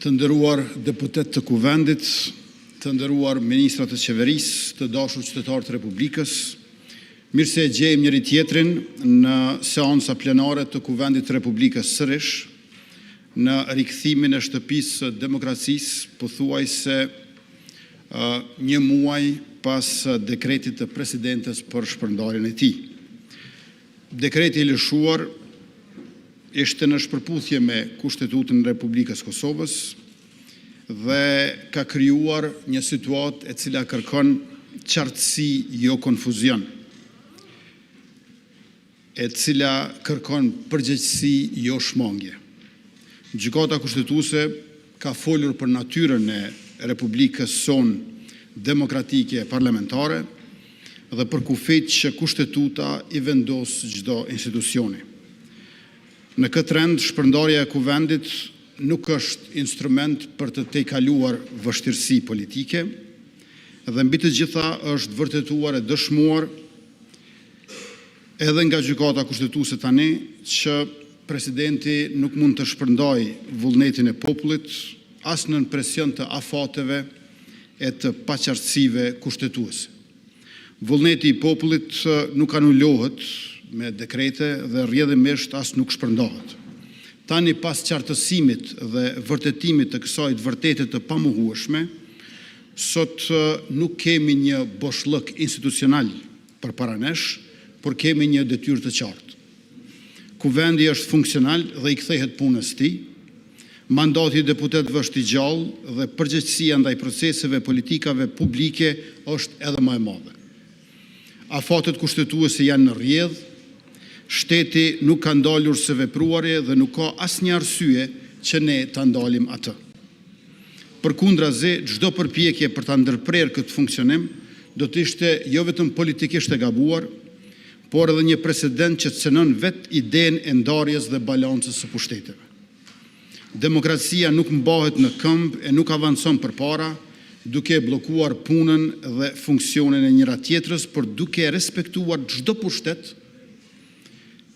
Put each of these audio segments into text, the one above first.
Të nderuar deputet të Kuvendit, të nderuar ministrat të qeverisë, të dashur qytetarë të Republikës, mirë se e gjejmë njëri tjetrin në seanca plenare të Kuvendit të Republikës sërish, në rikthimin e shtëpisë së demokracisë, pothuajse një muaj pas dekretit të presidentes për shpërndarjen e tij. Dekreti i lëshuar ishte në shpërputhje me Kushtetutën e Republikës Kosovës dhe ka krijuar një situatë e cila kërkon qartësi, jo konfuzion, e cila kërkon përgjegjësi, jo shmangje. Gjykata kushtetuese ka folur për natyrën e Republikës sonë demokratike parlamentare dhe për kufit që kushtetuta i vendos çdo institucioni. Në këtë rend, shpërndarja e Kuvendit nuk është instrument për të tejkaluar vështirësi politike dhe mbi të gjitha është vërtetuar e dëshmuar edhe nga gjykata kushtetuese tani që presidenti nuk mund të shpërndajë vullnetin e popullit as nën presion të afateve e të paqartësive kushtetuese. Vullneti i popullit nuk anulohet me dekrete dhe rrjedhimisht as nuk shpërndahet. Tani pas qartësimit dhe vërtetimit të kësaj vërtete të pamohueshme, sot nuk kemi një boshllëk institucional përpara nesh, por kemi një detyrë të qartë. Kuvendi është funksional dhe i kthehet punës tij. Mandati i deputetëve është i gjallë dhe përgjegjësia ndaj proceseve politikave publike është edhe më e madhe. Afatet kushtetuese janë në rrjedhë, shteti nuk ka ndalur së vepruari dhe nuk ka asnjë arsye që ne ta ndalim atë. Përkundrazi, çdo përpjekje për ta ndërprerë këtë funksionim do të ishte jo vetëm politikisht e gabuar, por edhe një precedent që cënon vetë idenë e ndarjes dhe balancës së pushteteve. Demokracia nuk mbahet në këmbë e nuk avancon përpara, duke bllokuar punën dhe funksionin e njëra tjetrës, por duke respektuar çdo pushtet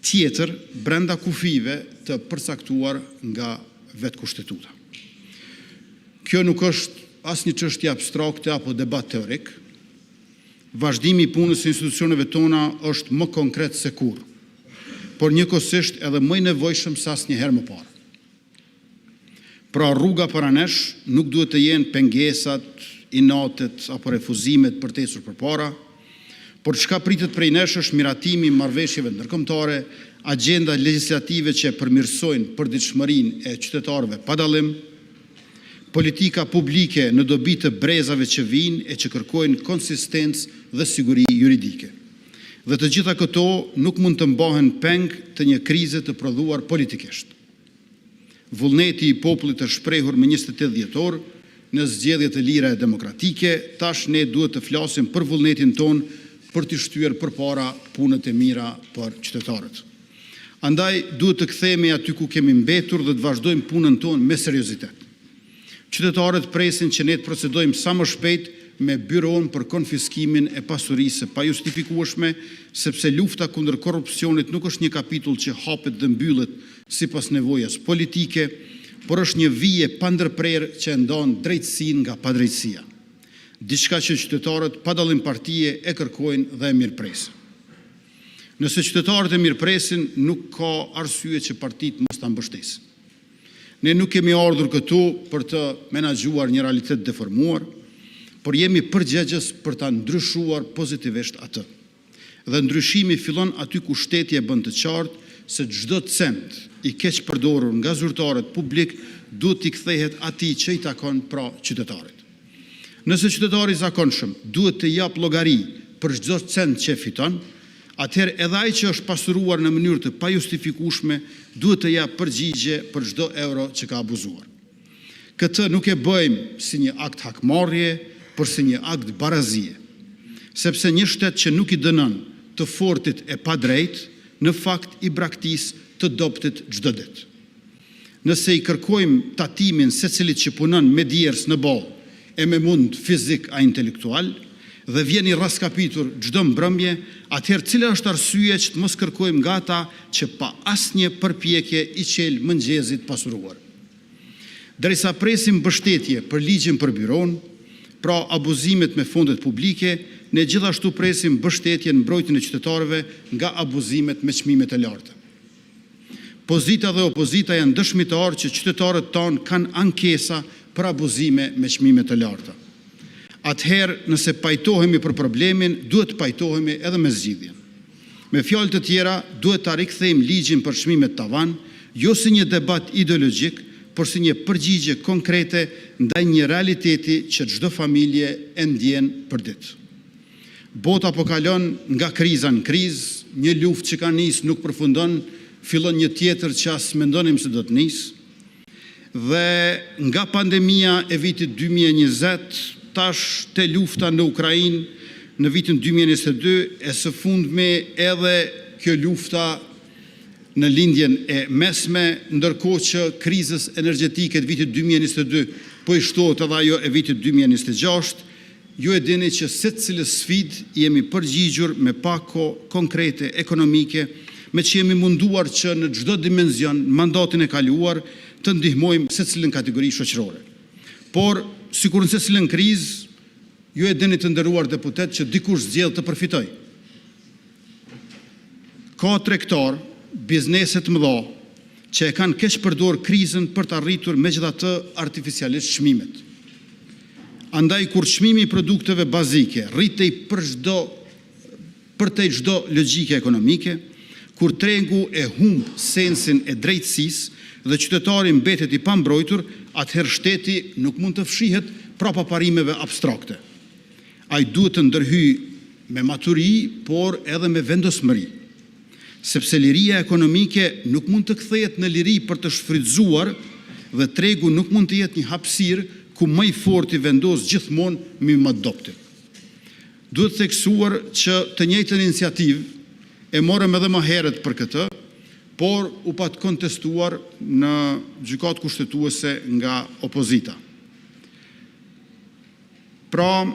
tjetër brenda kufive të përcaktuar nga vetë kushtetuta. Kjo nuk është asnjë çështje abstrakte apo debat teorik. Vazhdimi i punës së institucioneve tona është më konkret se kurrë, por njëkohësisht edhe më i nevojshëm se asnjëherë më parë. Pra rruga para nesh nuk duhet të jenë pengesat, inatet apo refuzimet për të ecur përpara, por çka pritet prej nesh është miratimi i marrëveshjeve ndërkombëtare, agjenda legjislative që përmirësojnë përditshmërinë e qytetarëve pa dallim, politika publike në dobi të brezave që vijnë e që kërkojnë konsistencë dhe siguri juridike. Dhe të gjitha këto nuk mund të mbahen peng të një krize të prodhuar politikisht. Vullneti i popullit është shprehur me 28 dhjetor në zgjedhje të lira e demokratike, tash ne duhet të flasim për vullnetin ton për të shtyer përpara punët e mira për qytetarët. Andaj duhet të kthehemi aty ku kemi mbetur dhe të vazhdojmë punën tonë me seriozitet. Qytetarët presin që ne të procedojmë sa më shpejt me byron për konfiskimin e pasurisë së pajustifikueshme, sepse lufta kundër korrupsionit nuk është një kapitull që hapet dhe mbyllet sipas nevojës politike, por është një vije pa ndërprerë që e ndon drejtësinë nga padrejtësia. Diçka që qytetarët pa dallim partie e kërkojnë dhe e mirëpresin. Nëse qytetarët e mirëpresin, nuk ka arsye që partitë mos ta mbështesin. Ne nuk kemi ardhur këtu për të menaxhuar një realitet deformuar, por jemi përgjegjës për ta ndryshuar pozitivisht atë. Dhe ndryshimi fillon aty ku shteti e bën të qartë se çdo cent i keq përdorur nga zyrtarët publik duhet t'i kthehet atij që i takon, pra qytetarit. Nëse qytetari i zakonshëm duhet të jap llogari për çdo cent që fiton, atëherë edhe ai që është pasuruar në mënyrë të pajustifikueshme duhet të jap përgjigje për çdo euro që ka abuzuar. Këtë nuk e bëjmë si një akt hakmarrje, por si një akt barazie, sepse një shtet që nuk i dënon të fortit e padrejt, në fakt i braktis të dobtit çdo ditë. Nëse i kërkojmë tatimin secilit që punon me djers në ballë e me mund fizik a intelektual, dhe vjen i raskapitur çdo mbrëmje, atëherë cila është arsye që të mos kërkojmë nga ata që pa asnjë përpjekje i qel mëngjesit pasuruar. Derisa presim mbështetje për ligjin për byron, pra abuzimet me fondet publike, ne gjithashtu presim mbështetje në mbrojtjen e qytetarëve nga abuzimet me çmimet e larta. Pozita dhe opozita janë dëshmitar që qytetarët tanë kanë ankesa për abuzime me çmime të larta. Atëherë, nëse pajtohemi për problemin, duhet pajtohemi edhe me zgjidhjen. Me fjalë të tjera, duhet ta rikthejmë ligjin për çmimet tavan, jo si një debat ideologjik, por si një përgjigje konkrete ndaj një realiteti që çdo familje e ndjen për ditë. Bota po kalon nga kriza në krizë, një luftë që ka nisë nuk përfundon, fillon një tjetër që as mendonim se do të nisë, dhe nga pandemia e vitit 2020, tash te lufta në Ukrainë në vitin 2022, e së fundmi edhe kjo lufta në lindjen e mesme, ndërkohë që krizës energjetike të vitit 2022 po i shtohet edhe ajo e vitit 2026, ju e dini që secilë sfidë jemi përgjigjur me pako konkrete ekonomike, me që jemi munduar që në çdo dimension, mandatin e kaluar, të ndihmojmë secilën kategori shoqërore. Por, sikur në secilën krizë, ju e dini të nderuar deputet që dikush zgjedh të përfitoj. Ka tregtar, bizneset mëdha, që e kanë keq përdor krizën për të arritur megjithatë artificialisht çmimet. Andaj kur çmimi i produkteve bazike rritej përtej çdo logjike ekonomike, kur tregu e humb sensin e drejtësisë dhe qytetari mbetet i pambrojtur, atëherë shteti nuk mund të fshihet prapa parimeve abstrakte. Ai duhet të ndërhyjë me maturi, por edhe me vendosmëri. Sepse liria ekonomike nuk mund të kthehet në liri për të shfrytzuar dhe tregu nuk mund të jetë një hapësirë ku më i forti vendos gjithmonë mbi më dobët. Duhet theksuar që të njëjtën iniciativë e morëm edhe më herët për këtë, por u pat kontestuar në gjykatë kushtetuese nga opozita. Pra,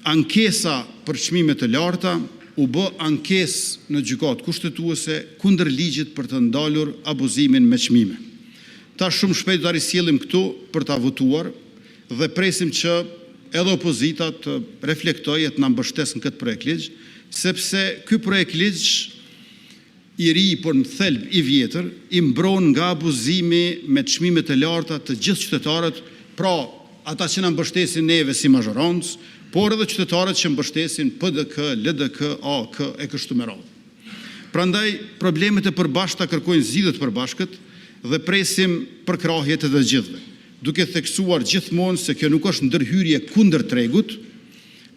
ankesa për çmime të larta u bë ankesë në gjykatë kushtetuese kundër ligjit për të ndalur abuzimin me çmime. Ta shumë shpejt do risjellim këtu për ta votuar dhe presim që edhe opozita të reflektojë e të na mbështesë në këtë projekt ligj, sepse ky projekt ligj i ri, por në thelb i vjetër, i mbron nga abuzimi me çmime të larta të gjithë qytetarët, pra ata që na mbështesin neve si mazhorancë, por edhe qytetarët që mbështesin PDK, LDK, AK e kështu me radhë. Prandaj problemet e përbashkëta kërkojnë zgjidhje të përbashkët dhe presim përkrahje të të gjithëve, duke theksuar gjithmonë se kjo nuk është ndërhyrje kundër tregut,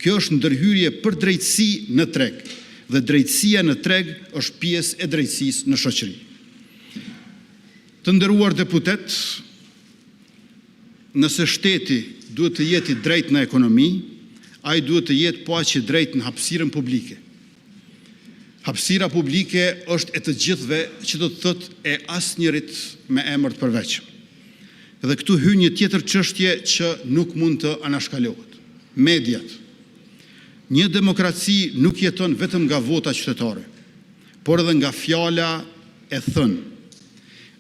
kjo është ndërhyrje për drejtësi në treg, dhe drejtësia në treg është pjesë e drejtësisë në shoqëri. Të nderuar deputet, nëse shteti duhet të jetë i drejtë në ekonomi, ai duhet të jetë po aq i drejtë në hapësirën publike. Hapësira publike është e të gjithëve, që do të thotë e asnjërit me emër të përveçëm. Dhe këtu hyn një tjetër çështje që nuk mund të anashkalohet. Mediat. Një demokraci nuk jeton vetëm nga vota qytetare, por edhe nga fjala e thënë.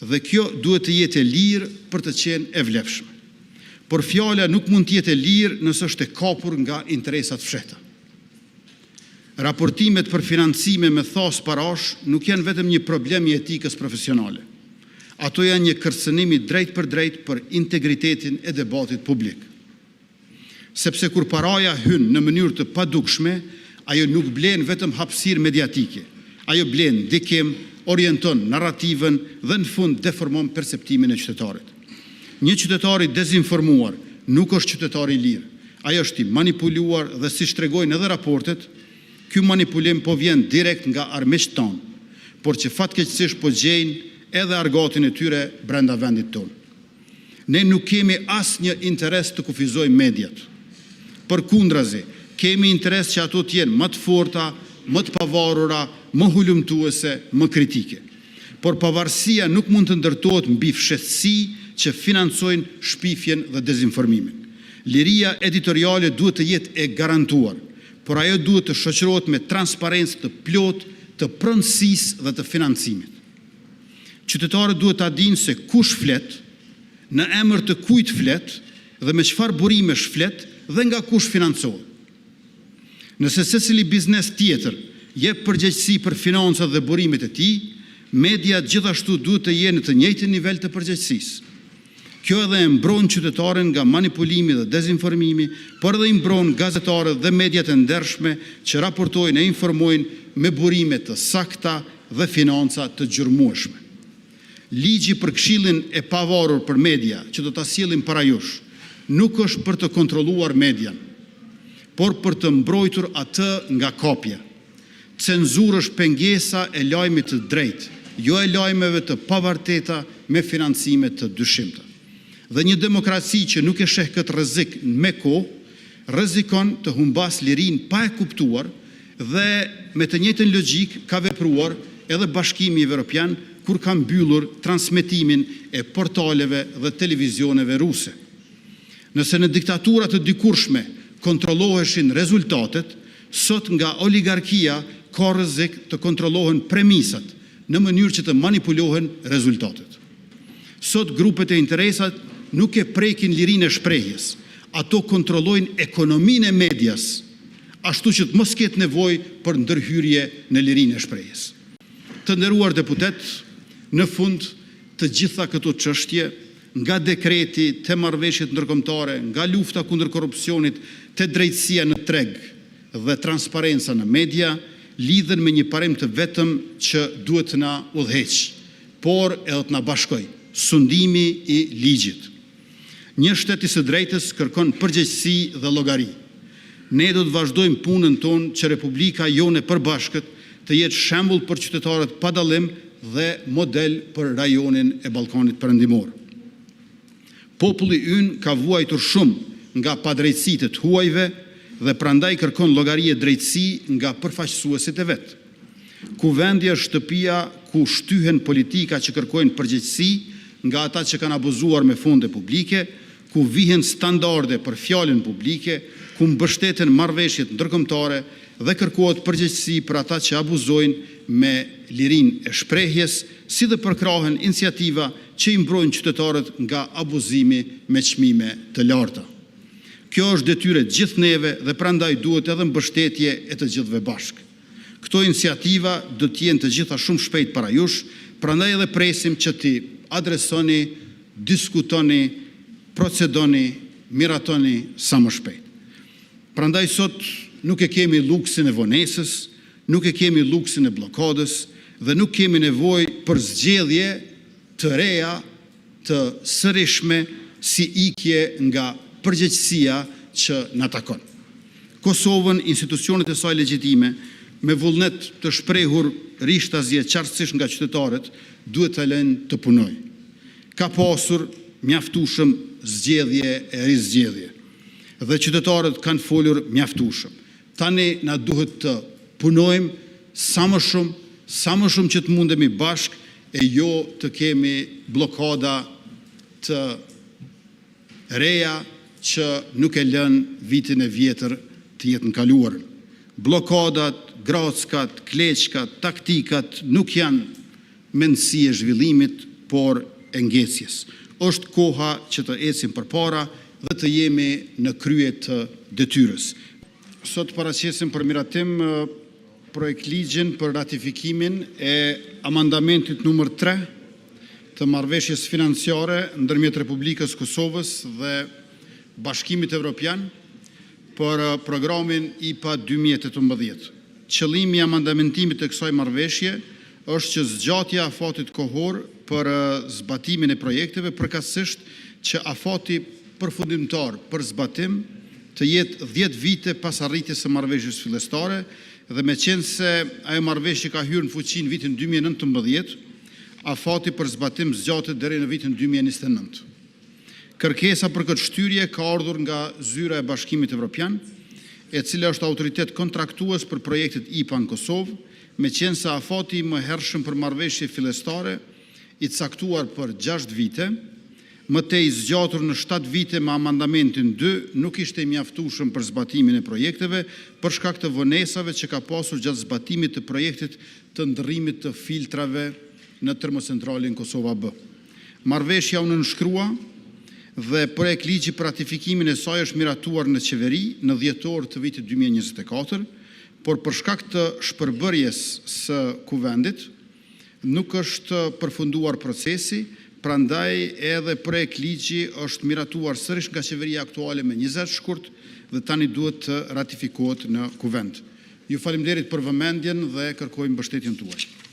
Dhe kjo duhet të jetë e lirë për të qenë e vlefshme. Por fjala nuk mund të jetë e lirë nëse është e kapur nga interesat fshehta. Raportimet për financime me thas parash nuk janë vetëm një problem i etikës profesionale. Ato janë një kërcënim i drejt për integritetin e debatit publik. Sepse kur paraja hyn në mënyrë të padukshme, ajo nuk blen vetëm hapësirë mediatike. Ajo blen ndikim, orienton narrativën dhe në fund deformon perceptimin e qytetarit. Një qytetar i dezinformuar nuk është qytetar i lirë. Ajo është i manipuluar dhe si tregojnë edhe raportet, ky manipulim po vjen direkt nga armiqtë tonë, por që fatkeqësisht po gjejnë edhe argatin e tyre brenda vendit tonë. Ne nuk kemi asnjë interes të kufizojmë mediat. Përkundrazi, kemi interes që ato të jenë më të forta, më të pavarura, më hulumtuese, më kritike. Por pavarësia nuk mund të ndërtohet mbi fshehtësi që financojnë shpifjen dhe dezinformimin. Liria editoriale duhet të jetë e garantuar, por ajo duhet të shoqërohet me transparencë të plotë të pronësisë dhe të financimit. Qytetarët duhet ta dinë se kush flet në emër të kujt flet dhe me çfarë burimesh flet dhe nga kush financohet. Nëse secili biznes tjetër jep përgjegjësi për financat dhe burimet e tij, media gjithashtu duhet të jenë në të njëjtin nivel të përgjegjësisë. Kjo edhe e mbron qytetarën nga manipulimi dhe dezinformimi, por edhe i mbron gazetarët dhe mediat e ndershme që raportojnë e informojnë me burime të sakta dhe financa të gjërmueshme. Ligji për Këshillin e pavarur për media që do ta sjellim para jush nuk është për të kontrolluar median, por për të mbrojtur atë nga kopja. Cenzurë është pengesa e lajmit të drejtë, jo e lajmeve të pavërteta me financime të dyshimta. Dhe një demokraci që nuk e sheh këtë rrezik me kohë, rrezikon të humbas lirinë pa e kuptuar dhe me të njëjtën logjik ka vepruar edhe Bashkimi Evropian kur ka mbyllur transmetimin e portaleve dhe televizioneve ruse. Nëse në diktaturat të dikurshme kontrolloheshin rezultatet, sot nga oligarkia ka rrezik të kontrollohen premisat në mënyrë që të manipulohen rezultatet. Sot grupet e interesat nuk e prekin lirinë e shprehjes, ato kontrollojnë ekonominë e medias, ashtu që të mos ketë nevojë për ndërhyrje në lirinë e shprehjes. Të nderuar deputet, në fund të gjitha këto çështje, nga dekreti te marrëveshjet ndërkombëtare, nga lufta kundër korrupsionit, te drejtësia në treg dhe transparenca në media, lidhen me një parim të vetëm që duhet të na udhëheq, por edhe të na bashkojë, sundimi i ligjit. Një shtet i së drejtës kërkon përgjegjësi dhe llogari. Ne do të vazhdojmë punën tonë që Republika jone e përbashkët të jetë shembull për qytetarët pa dallim dhe model për rajonin e Ballkanit Perëndimor. Populli ynë ka vuajtur shumë nga padrejtësitë të huajve dhe prandaj kërkon llogari e drejtësi nga përfaqësuesit e vet. Kuvendi është shtëpia ku shtyhen politika që kërkojnë përgjegjësi nga ata që kanë abuzuar me fonde publike, ku vihen standarde për fjalën publike, ku mbështeten marrëveshjet ndërkombëtare dhe kërkohet përgjegjësi për ata që abuzojnë me lirinë e shprehjes, si dhe përkrahen iniciativa që i mbrojnë qytetarët nga abuzimi me çmime të larta. Kjo është detyrë e gjithë neve dhe prandaj duhet edhe mbështetje e të gjithëve bashkë. Këto iniciativa do të jenë të gjitha shumë shpejt para jush, prandaj edhe presim që ti adresoni, diskutoni, procedoni, miratoni sa më shpejt. Prandaj sot nuk e kemi luksin e vonesës, nuk e kemi luksin e blokadës dhe nuk kemi nevojë për zgjedhje të reja, të sërishme si ikje nga përgjegjësia që na takon. Kosovën, institucionet e saj legjitime, me vullnet të shprehur rishtazje qartësisht nga qytetarët, duhet të lënë të punojë. Ka pasur mjaftueshëm zgjedhje e rizgjedhje dhe qytetarët kanë folur mjaftueshëm. Tani na duhet të punojmë sa më shumë që të mundemi bashkë e jo të kemi blokada të reja që nuk e lën vitin e vjetër të jetë në kaluarën. Blokadat, grackat, kleçkat, taktikat nuk janë mendësi e zhvillimit, por e ngecjes. Është koha që të ecim përpara dhe të jemi në krye të detyrës. Sot paraqesim për miratim projekt ligjin për ratifikimin e amandamentit numër 3 të marrëveshjes financiare ndërmjet Republikës Kosovës dhe Bashkimit Evropian për programin IPA 2018. Qëllimi i amandamentimit të kësaj marrëveshje është që zgjatja afatit kohor për zbatimin e projekteve, përkatësisht që afati përfundimtar për zbatim të jetë 10 vite pas arritjes së marrëveshjes fillestare dhe me qenë se ajo marrëveshje ka hyrë në fuqi në vitin 2019, afati për zbatim zgjatet deri në vitin 2029. Kërkesa për këtë shtyrje ka ardhur nga zyra e Bashkimit Evropian, e cila është autoritet kontraktues për projektet IPA në Kosovë, me qenë se afati më hershëm për marrëveshje fillestare i caktuar për 6 vite, më tej zgjatur në 7 vite me amandamentin 2 nuk ishte mjaftueshëm për zbatimin e projekteve për shkak të vonesave që ka pasur gjatë zbatimit të projektit të ndërrimit të filtrave në termocentralin Kosova B. Marrëveshja u nënshkrua dhe projekt ligji për ratifikimin e saj është miratuar në qeveri në dhjetor të vitit 2024, por për shkak të shpërbërjes së kuvendit nuk është përfunduar procesi, prandaj edhe projekt ligji është miratuar sërish nga qeveria aktuale me 20 shkurt dhe tani duhet të ratifikohet në kuvend. Ju faleminderit për vëmendjen dhe kërkoj mbështetjen tuaj.